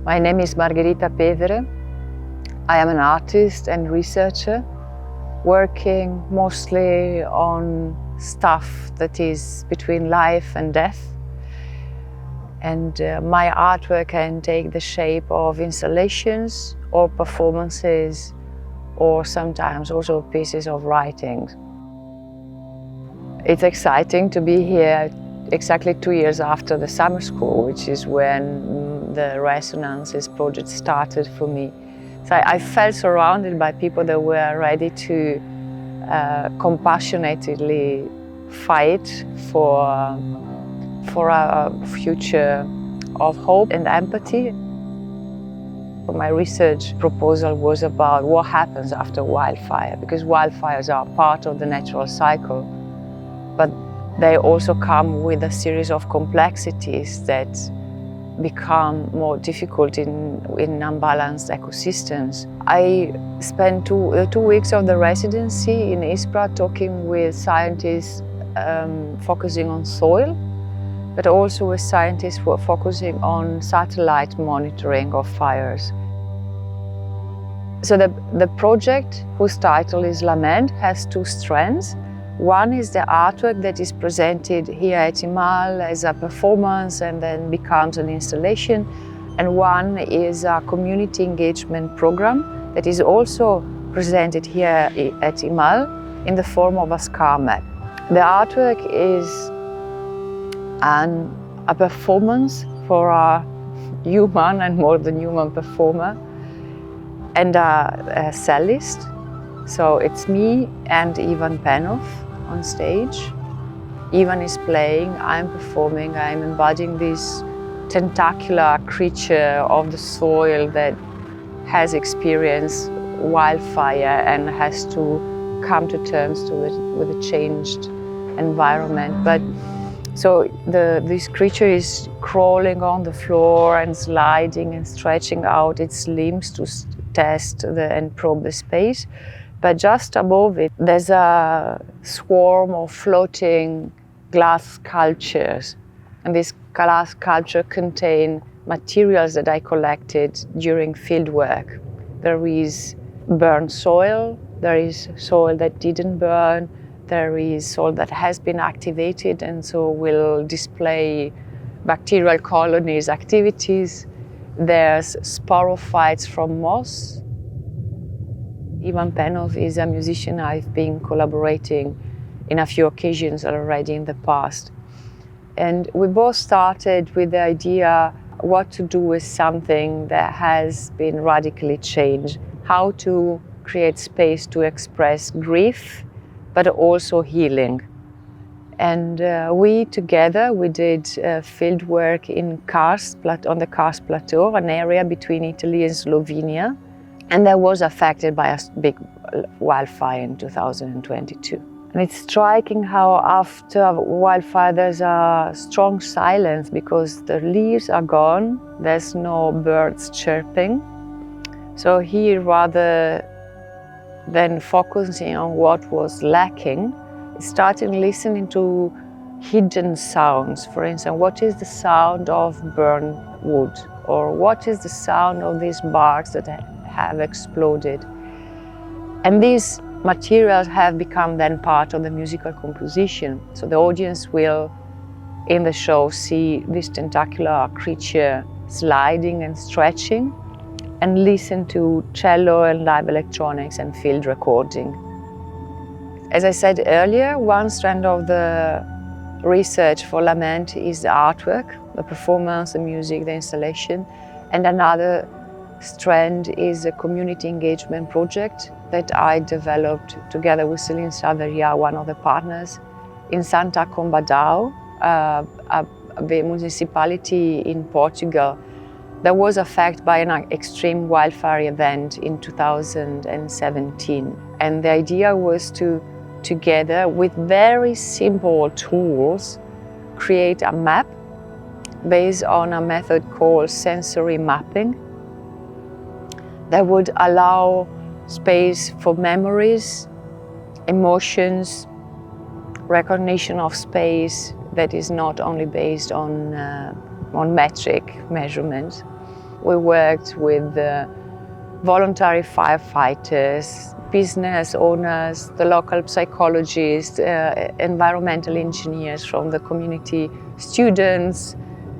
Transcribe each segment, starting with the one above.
My name is Margherita Pevere. I am an artist and researcher working mostly on stuff that is between life and death. And my artwork can take the shape of installations or performances or sometimes also pieces of writing. It's exciting to be here exactly 2 years after the summer school, which is when the Resonances project started for me. So I felt surrounded by people that were ready to compassionately fight for a future of hope and empathy. My research proposal was about what happens after wildfire, because wildfires are part of the natural cycle, but they also come with a series of complexities that become more difficult in unbalanced ecosystems. I spent two weeks of the residency in Ispra talking with scientists focusing on soil, but also with scientists who are focusing on satellite monitoring of fires. So the project, whose title is Lament, has two strands. One is the artwork that is presented here at iMAL as a performance and then becomes an installation. And one is a community engagement program that is also presented here at iMAL in the form of a scar map. The artwork is a performance for a human and more than human performer and a cellist. So it's me and Ivan Penov on stage. Ivan is playing, I'm performing, I'm embodying this tentacular creature of the soil that has experienced wildfire and has to come to terms with a changed environment. But so this creature is crawling on the floor and sliding and stretching out its limbs to test and probe the space. But just above it, there's a swarm of floating glass sculptures. And these glass sculptures contain materials that I collected during field work. There is burned soil, there is soil that didn't burn, there is soil that has been activated and so will display bacterial colonies activities. There's sporophytes from moss. Ivan Penov is a musician I've been collaborating in a few occasions already in the past. And we both started with the idea what to do with something that has been radically changed, how to create space to express grief, but also healing. And we together, we did field work in on the Karst Plateau, an area between Italy and Slovenia. And that was affected by a big wildfire in 2022. And it's striking how after wildfire there's a strong silence because the leaves are gone, there's no birds chirping. So here, rather than focusing on what was lacking, I started listening to hidden sounds. For instance, what is the sound of burned wood? Or what is the sound of these barks that have exploded? And these materials have become then part of the musical composition. So the audience will, in the show, see this tentacular creature sliding and stretching and listen to cello and live electronics and field recording. As I said earlier, one strand of the research for Lament is the artwork, the performance, the music, the installation, and another strand is a community engagement project that I developed together with Celine Saveria, one of the partners, in Santa Combadão, a municipality in Portugal that was affected by an extreme wildfire event in 2017. And the idea was to, together with very simple tools, create a map based on a method called sensory mapping that would allow space for memories, emotions, recognition of space that is not only based on metric measurements. We worked with voluntary firefighters, business owners, the local psychologists, environmental engineers from the community, students,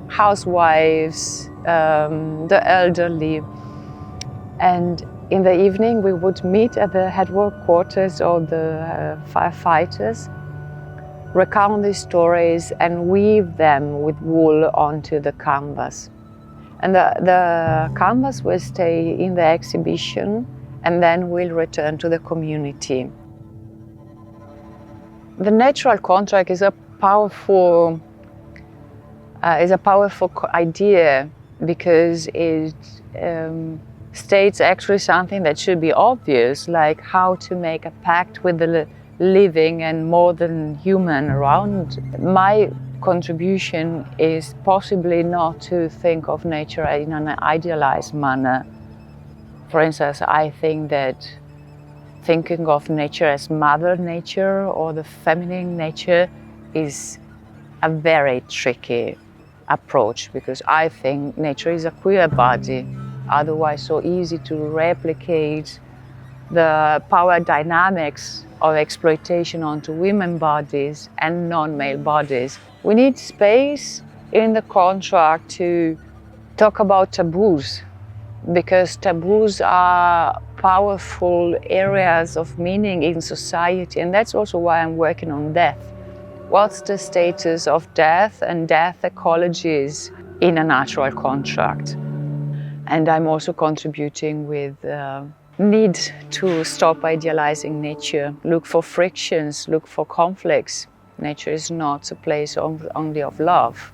housewives, the elderly. And in the evening we would meet at the headquarters of the firefighters, recount these stories and weave them with wool onto the canvas. And the canvas will stay in the exhibition and then will return to the community. The natural contract is a powerful idea because it states actually something that should be obvious, like how to make a pact with the living and more than human around. My contribution is possibly not to think of nature in an idealized manner. For instance, I think that thinking of nature as Mother Nature or the feminine nature is a very tricky approach, because I think nature is a queer body, otherwise so easy to replicate the power dynamics of exploitation onto women bodies and non-male bodies. We need space in the contract to talk about taboos, because taboos are powerful areas of meaning in society, and that's also why I'm working on death. What's the status of death and death ecologies in a natural contract? And I'm also contributing with need to stop idealizing nature, look for frictions, look for conflicts. Nature is not a place only of love.